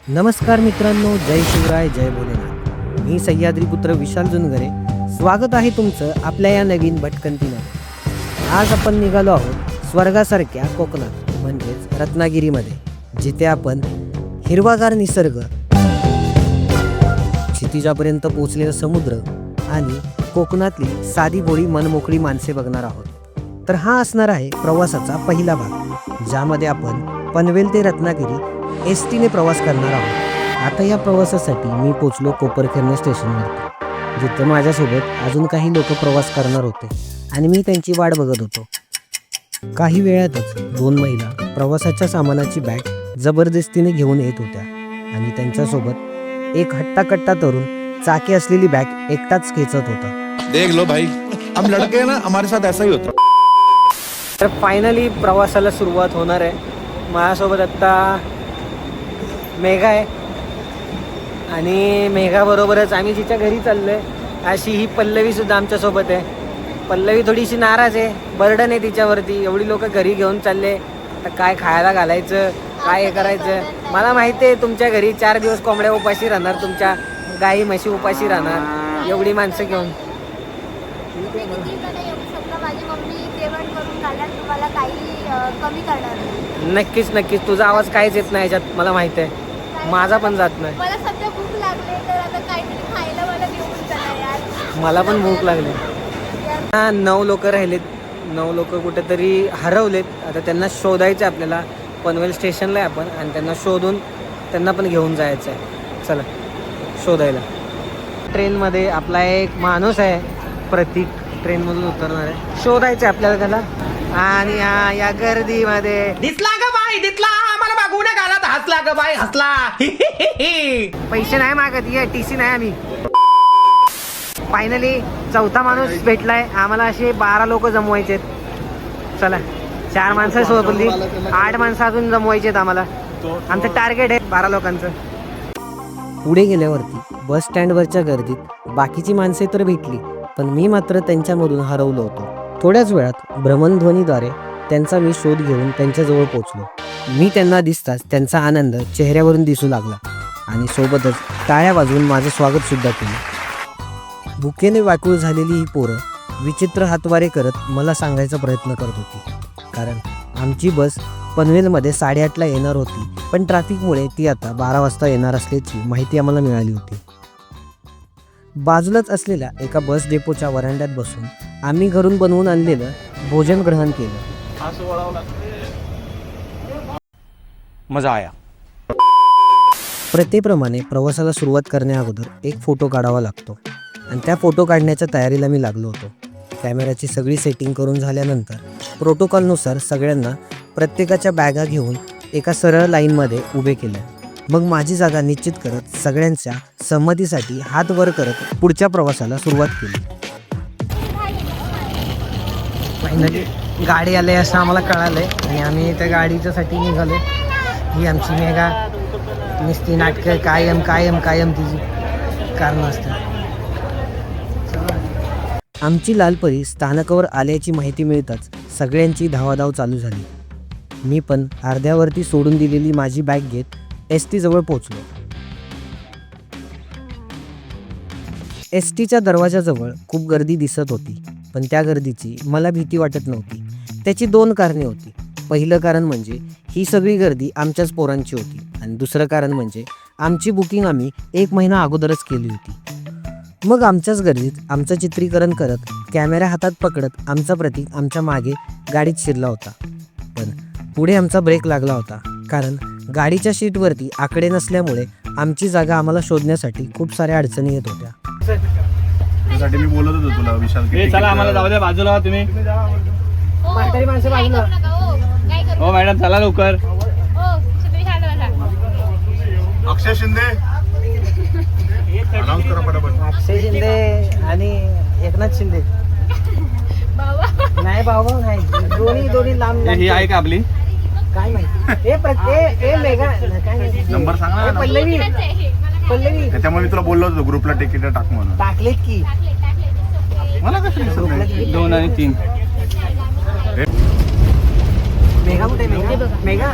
नमस्कार मित्रांनो, जय शिवराय, जय भोलेनाथ. मी सह्याद्रीपुत्र विशाल जुनगरे. स्वागत आहे तुमचं आपल्या या नवीन भटकंतीमध्ये. आज आपण निघालो आहोत स्वर्गासारख्या कोकणात, म्हणजेच रत्नागिरीमध्ये, जिथे आपण हिरवागार निसर्ग, क्षितिजापर्यंत पोहोचलेला समुद्र आणि कोकणातली साधी भोळी मनमोकळी माणसे बघणार आहोत. तर हा असणार आहे प्रवासाचा पहिला भाग, ज्यामध्ये आपण पनवेल ते रत्नागिरी एसटीने प्रवास करणार आहोत. आता या प्रवासासाठी मी पोचलो कोपरखैरणे स्टेशनवरती, जिथे माझ्यासोबत अजून काही लोक प्रवास करणार होते आणि मी त्यांची वाट बघत होतो. काही वेळातच दोन महिला प्रवासाच्या सामानाची बॅग जबरदस्तीने घेऊन येत होत्या आणि त्यांच्यासोबत एक हट्टाकट्टा तरुण चाके असलेली बॅग एकटाच खेचत होता. देख लो भाई, हम लड़के हैं ना, हमारे साथ ऐसा ही होता. तर फायनली प्रवासाला सुरुवात होणार आहे. माझ्यासोबत आत्ता मेघा आहे आणि मेघाबरोबरच आम्ही जिच्या घरी चाललो आहे अशी ही पल्लवीसुद्धा आमच्यासोबत आहे. पल्लवी थोडीशी नाराज आहे, बर्डन आहे तिच्यावरती. एवढी लोक घरी घेऊन चालले, तर काय खायला घालायचं, काय हे करायचं. मला माहिती आहे तुमच्या घरी 4 दिवस कोंबड्या उपाशी राहणार, तुमच्या गाई म्हशी उपाशी राहणार, एवढी माणसं घेऊन. माझी मम्मी जेवण करून घालणार, तुम्हाला काही कमी करणार नाही. नक्कीच नक्कीच. तुझा आवाज काहीच येत नाही याच्यात, मला माहिती आहे. माझा पण जात नाही. मला सध्या भूक लागली, तर आता काहीतरी खायला मला घेऊन चला यार. मला पण भूक लागली. 9 लोक राहिलेत. 9 लोक कुठेतरी हरवलेत. आता त्यांना शोधायचं आहे आपल्याला. पनवेल स्टेशनला आहे आपण आणि त्यांना शोधून त्यांना पण घेऊन जायचं आहे. चला शोधायला. ट्रेनमध्ये आपला एक माणूस आहे, प्रतीक, ट्रेनमधून उतरणार आहे. शोधायचं आहे आपल्याला त्याला. आणि या गर्दीमध्ये दिसला ग बाई, दिसला. मला मागून घालत हसला ग बाई, हसला. पैसे नाही मागत, ये TC नाही. आम्ही फायनली 4था माणूस भेटलाय आम्हाला. असे 12 लोक जमवायचे. चला 4 माणसं सोडली, 8 माणसं अजून जमवायचे आम्हाला. आमचं टार्गेट आहे 12 लोकांचं. पुढे गेल्यावरती बस स्टँडवरच्या गर्दीत बाकीची माणसे तर भेटली, पण मी मात्र त्यांच्यामधून हरवलो होतो. थोड्याच वेळात भ्रमणध्वनीद्वारे त्यांचा मी शोध घेऊन त्यांच्याजवळ पोचलो. मी त्यांना दिसताच त्यांचा आनंद चेहऱ्यावरून दिसू लागला आणि सोबतच टाळ्या वाजवून माझं स्वागतसुद्धा केलं. भुकेने व्याकुळ झालेली ही पोरं विचित्र हातवारे करत मला सांगायचा प्रयत्न करत होती, कारण आमची बस पनवेलमध्ये 8:30ला येणार होती, पण ट्रॅफिकमुळे ती आता 12 वाजता येणार असल्याची माहिती आम्हाला मिळाली होती. बाजूलाच असलेल्या एका बस डेपोच्या वरांड्यात बसून आम्ही घरून बनवून आणलेलं भोजन ग्रहण केलं. मजा आया. प्रथेप्रमाणे प्रवासाला सुरुवात करण्याअगोदर एक फोटो काढावा लागतो आणि त्या फोटो काढण्याच्या तयारीला मी लागलो होतो. कॅमेऱ्याची सगळी सेटिंग करून झाल्यानंतर प्रोटोकॉलनुसार सगळ्यांना प्रत्येकाच्या बॅगा घेऊन एका सरळ लाईनमध्ये उभे केले. मग माझी जागा निश्चित करत सगळ्यांच्या संमतीसाठी हात वर करत पुढच्या प्रवासाला सुरुवात केली. फायनली गाडी आले असं आम्हाला कळालंय आणि आम्ही त्या गाडीच्यासाठी निघालो. ही आमची मेघा नुसती नाटकं कायम कायम कायम तिची कारणं असतात. आमची लालपरी स्थानकावर आल्याची माहिती मिळताच सगळ्यांची धावाधाव चालू झाली. मी पण अर्ध्यावरती सोडून दिलेली माझी बॅग घेत ST जवळ पोचलो. STच्या दरवाजाजवळ खूप गर्दी दिसत होती, पण त्या गर्दीची मला भीती वाटत नव्हती. त्याची 2 कारणे होती. पहिलं कारण म्हणजे ही सगळी गर्दी आमच्याच पोरांची होती आणि दुसरं कारण म्हणजे आमची बुकिंग आम्ही 1 महिना अगोदरच केली होती. मग आमच्याच गर्दीत आमचं चित्रीकरण करत कॅमेरा हातात पकडत आमचा प्रतीक आमच्या मागे गाडीत शिरला होता. पण पुढे आमचा ब्रेक लागला होता, कारण गाडीच्या सीटवरती आकडे नसल्यामुळे आमची जागा आम्हाला शोधण्यासाठी खूप साऱ्या अडचणी येत होत्या. त्यासाठी मी बोलत होतो तुला, विशाल. चला आम्हाला जाऊ द्या, बाजूला तुम्ही. म्हातारी माणसं बाजूला. हो मॅडम, चला लवकर. अक्षय शिंदे, अनाउन्स करा पटापट. अक्षय शिंदे आणि एकनाथ शिंदे. नाही भाऊ नाही, दोन्ही लांब. ही आहे का आपली? काय माहिती. ए मेघा काय माहिती. नंबर सांगा ना. पल्लवी. त्याच्यामुळे मी तुला बोललो होतो ग्रुपला तिकीट टाक म्हणून. टाकलेत की मला कसं दिसत नाही? 2 आणि 3. मेघा कुठे? मेघा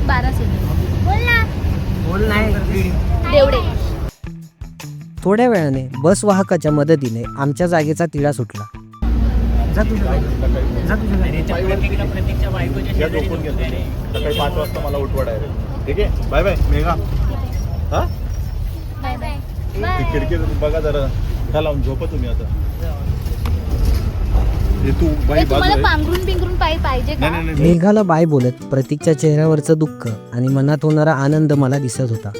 12 बोल ना. थोड्या वेळाने बस वाहकाच्या मदतीने आमच्या जागेचा तिढा सुटला. या झोपून घेतो. सकाळी 5 वाजता मला उठवा डायरेक्ट. ठीक आहे, बाय बाय मेघा. हा बाय बाय ती खिडकी बघा जरा. घा लावून झोपा तुम्ही आता. हे तू बाई बाजू तुम्हाला आहे. पांघरून पिंघरून पाहिजे का? नाही मेघाला बाय बोलत प्रतीकच्या चेहऱ्यावरचं दुःख आणि मनात होणारा आनंद मला दिसत होता.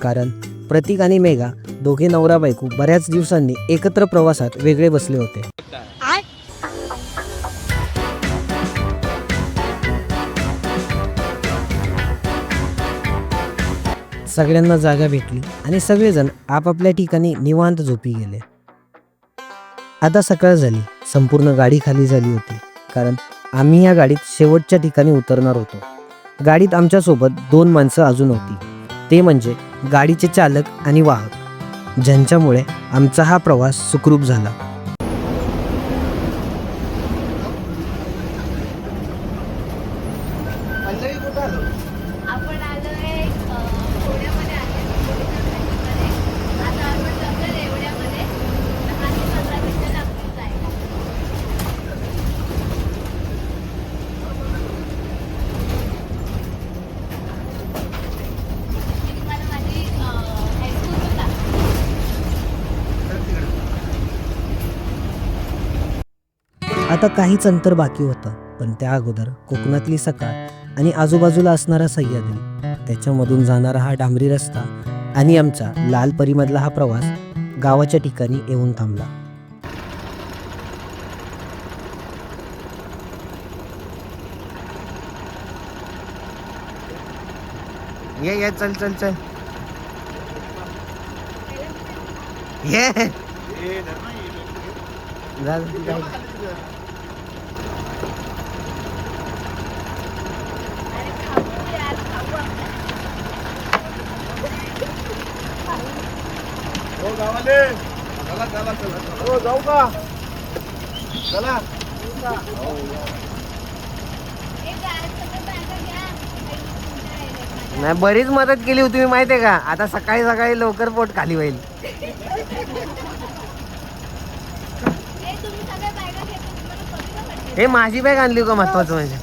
कारण प्रतीक आणि मेघा दोघे नवरा बायको बऱ्याच दिवसांनी एकत्र प्रवासात वेगळे बसले होते. सगळ्यांना जागा भेटली आणि सगळेजण आपापल्या ठिकाणी निवांत झोपी गेले. आता सकाळ झाली. संपूर्ण गाडी खाली झाली होती. कारण आम्ही या गाडीत शेवटच्या ठिकाणी उतरणार होतो. गाडीत आमच्यासोबत 2 माणसं अजून होती. ते म्हणजे गाडीचे चालक आणि वाहक, ज्यांच्यामुळे आमचा हा प्रवास सुखरूप झाला. आपण आलोय पुण्यामध्ये आहे. आता आपण जातोय रेवड्यामध्ये. 10 ते 15 मिनिटं लागतील जायला. मी तुम्हाला माझी हायस्कूल पण दाखवते. आता काहीच अंतर बाकी होतं, पण त्या अगोदर कोकणातली सकाळ आणि आजूबाजूला असणारा सह्याद्री, त्याच्यामधून जाणारा हा डांबरी रस्ता आणि आमचा लाल परीमधला हा प्रवास गावाच्या ठिकाणी येऊन थांबला. ये चल चल चल ये अरे खाऊ यार, खाऊ आपण. हो गावाले. चला चला चला. हो जाऊ का? चला. ए गार सगळं बॅगा घ्या. नाही, बरीच मदत केली होती मी, माहितीये का. आता सकाळी सकाळी लवकर पोट खाली होईल. ए तुम्ही सगळ्या बॅगा घेतो. तुम्हाला कविता वाटते. हे माझी बॅग आणली का महत्वाचं म्हणजे.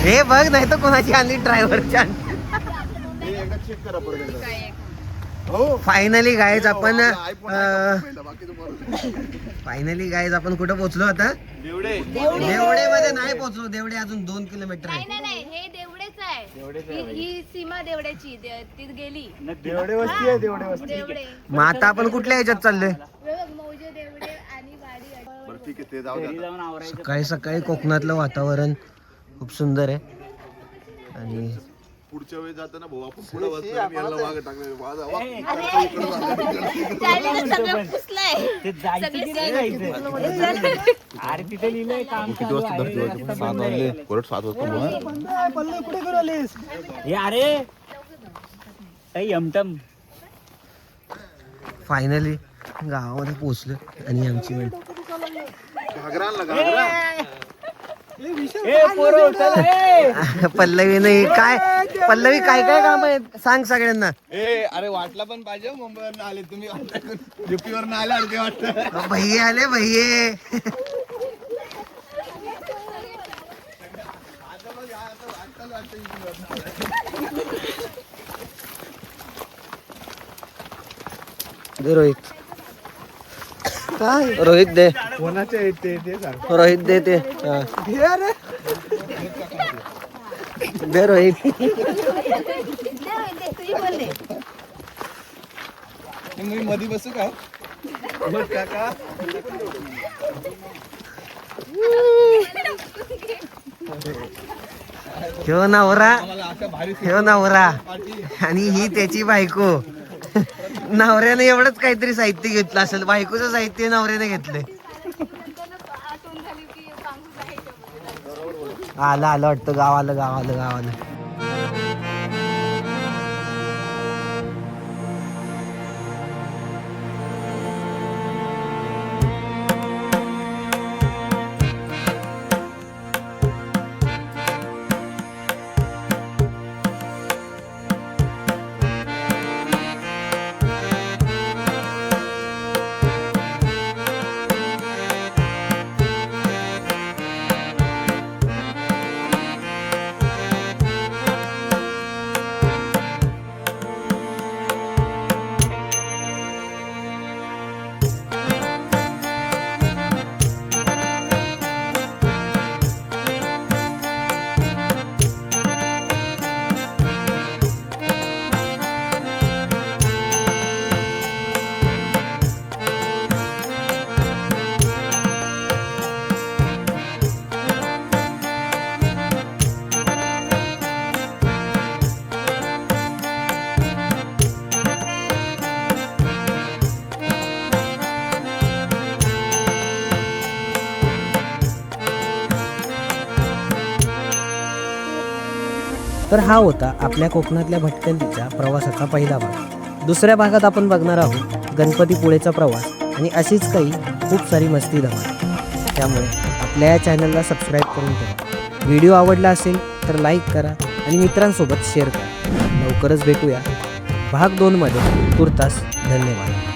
हे बघ, नाही तर कोणाची आणली, ड्रायव्हरची आणली. एकदा चेक करा परत एकदा. हो फायनली गाईज आपण बाकी तुम्हाला फायनली गाईज आपण कुठं पोहोचलो आता. देवडे. देवडे मध्ये नाही पोहोचलो. देवडे अजून 2 किलोमीटर नाही आहे. नाही नाही, हे देवडेच आहे. ही सीमा देवड्याची. ती गेली. देवडे वस्ती आहे. देवडे वस्ती. देवडे मग आता आपण कुठल्या ह्याच्यात चाललोय. मौजे देवडे आणि वाडी. बरं ठीक आहे, ते जाऊ द्या. सकाळी सकाळी कोकणातलं वातावरण खूप सुंदर आहे. आणि पुढच्या वेळी जाताना भाऊ आपण पुढे बसतो आणि याला मागे टाकले. सगळं पुसलंय. किती वाजता धरती वाजते? 7 वाजले. परत 7 वाजता. फायनली गावामध्ये पोहोचलो आणि आमची वेळ. घागरा आणला, घागरा. पल्लवी नाही काय. पल्लवी काय काय काम आहेत सांग सगळ्यांना. अरे वाटला पण पाहिजे. मुंबईवरून आले तुम्ही. युपीवरून आले अर्धे वाटतं. भैये आले भैये. दे रोहित. काय रोहित दे. कोणाच्या येते ते सांग. रोहित दे ते. हा. दे रोहित. मी मध्ये बसू का? काका ह्यो नवरा, अशा भारी ह्यो नवरा आणि ही त्याची बायको. नवऱ्याने एवढंच काहीतरी साहित्य घेतलं असेल. बायकोचं साहित्य नवऱ्याने घेतलंय. आलं आलं वाटतं. गाव आलं गाव आलं गाव आलं. तर हा होता आपल्या कोकणातल्या भटकंतीच्या प्रवासाचा पहिला भाग. दुसऱ्या भागात आपण बघणार आहोत गणपतीपुळेचा प्रवास आणि अशीच काही खूप सारी मस्ती धमाल. त्यामुळे आपल्या या चॅनलला सबस्क्राईब करून ठेवा. व्हिडिओ आवडला असेल तर लाईक करा आणि मित्रांसोबत शेअर करा. लवकरच भेटूया भाग 2 मध्ये. तुर्तास धन्यवाद.